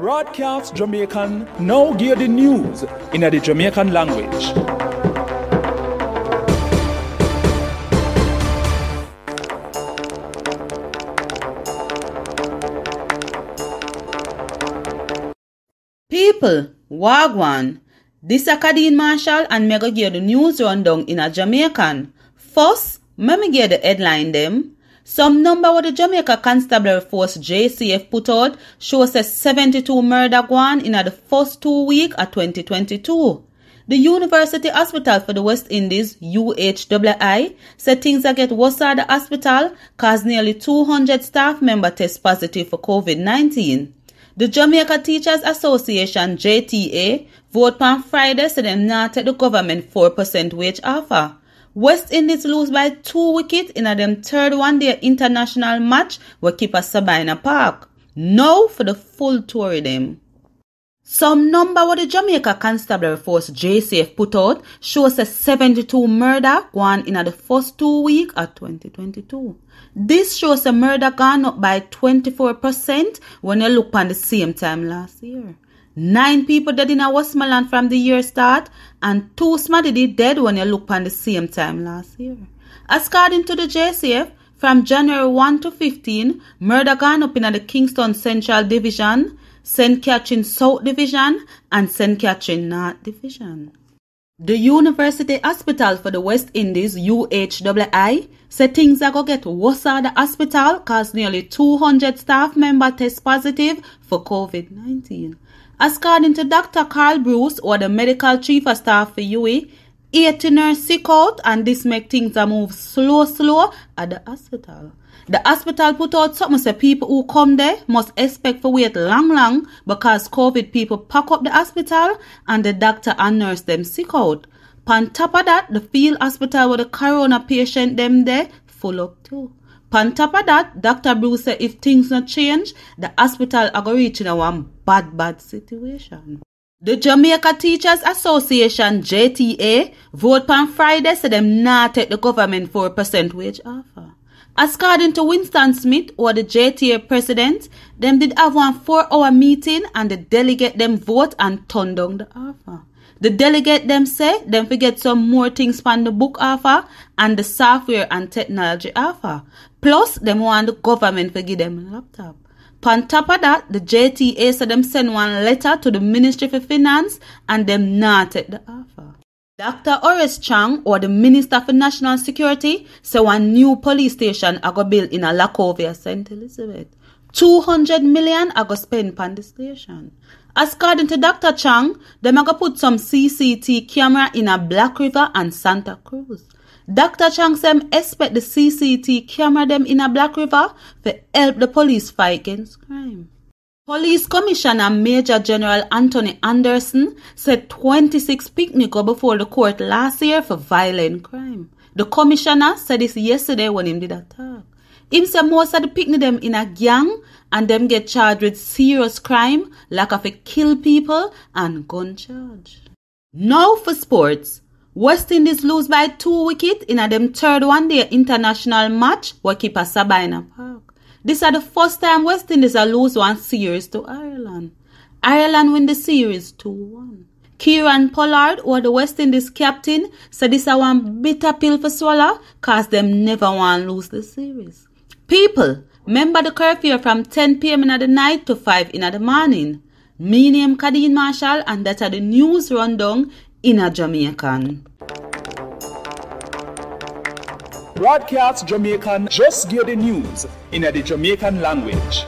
Braadkyaas Jamiekan now give the news in the Jamaican language. People, wagwan. This is Kadeen Marshall and me go give the news rundown in a Jamaican. First, me give the headline them. Some number what the Jamaica Constabulary Force JCF put out shows a 72 murder gone in the first 2 weeks of 2022. The University Hospital for the West Indies, UHII, said things that get worse at the hospital cause nearly 200 staff members test positive for COVID-19. The Jamaica Teachers Association, JTA, vote on Friday said them not take the government 4% wage offer. West Indies lose by 2 wickets in a them third one-day international match where keep a Sabina Park. Now for the full tour of them. Some number what the Jamaica Constabulary Force JCF put out shows a 72 murder gone in the first 2 weeks of 2022. This shows a murder gone up by 24% when you look on the same time last year. 9 people dead in a Westmoreland from the year start and 2 smaddy dead when you look on the same time last year. According to the JCF, from January 1 to 15, murder gone up in the Kingston Central Division, St. Catherine South Division and St. Catherine North Division. The University Hospital for the West Indies, UHII, said things are going to get worse at the hospital cause nearly 200 staff members test positive for COVID-19. According to Dr. Carl Bruce, or the medical chief of staff for UE, 80 nurses sick out and this make things a move slow at the hospital. The hospital put out something say people who come there must expect for wait long because COVID people pack up the hospital and the doctor and nurse them sick out. On top of that, the field hospital with the corona patient them there full up too. On top of that, Dr. Bruce said if things not change, the hospital are going to reach in a one bad situation. The Jamaica Teachers Association, JTA, vote on Friday said them not take the government 4% wage offer. According to Winston Smith, or the JTA president, them did have one 4-hour meeting and the delegate them vote and turn down the offer. The delegate them say them forget some more things from the book offer and the software and technology offer. Plus, them want the government to give them a laptop. On top of that, the JTA said them send one letter to the Ministry for Finance and them not take the offer. Dr. Horace Chang, or the Minister for National Security, said one new police station are going to build in a Lacovia, St. Elizabeth. 200 million are going to spend on the station. According to Dr. Chang, them are going to put some CCTV camera in a Black River and Santa Cruz. Dr. Chang said expect the CCTV camera them in a Black River to help the police fight against crime. Police Commissioner Major General Anthony Anderson said 26 picnics go before the court last year for violent crime. The commissioner said this yesterday when he did a talk. Him said most of the picnic them in a gang and them get charged with serious crime like of a kill people and gun charge. Now for sports. West Indies lose by 2 wickets in a them third one-day international match where keep a Sabina Park. This is the first time West Indies are lose one series to Ireland. Ireland win the series 2-1. Kieran Pollard, or the West Indies captain, said this is one bitter pill for swallow cause them never want to lose the series. People, remember the curfew from 10 p.m. in the night to 5 in the morning. Me name Kadeen Marshall and that are the news rundown in a Jamaican. Braadkyaas Jamiekan just give the news in the Jamaican language.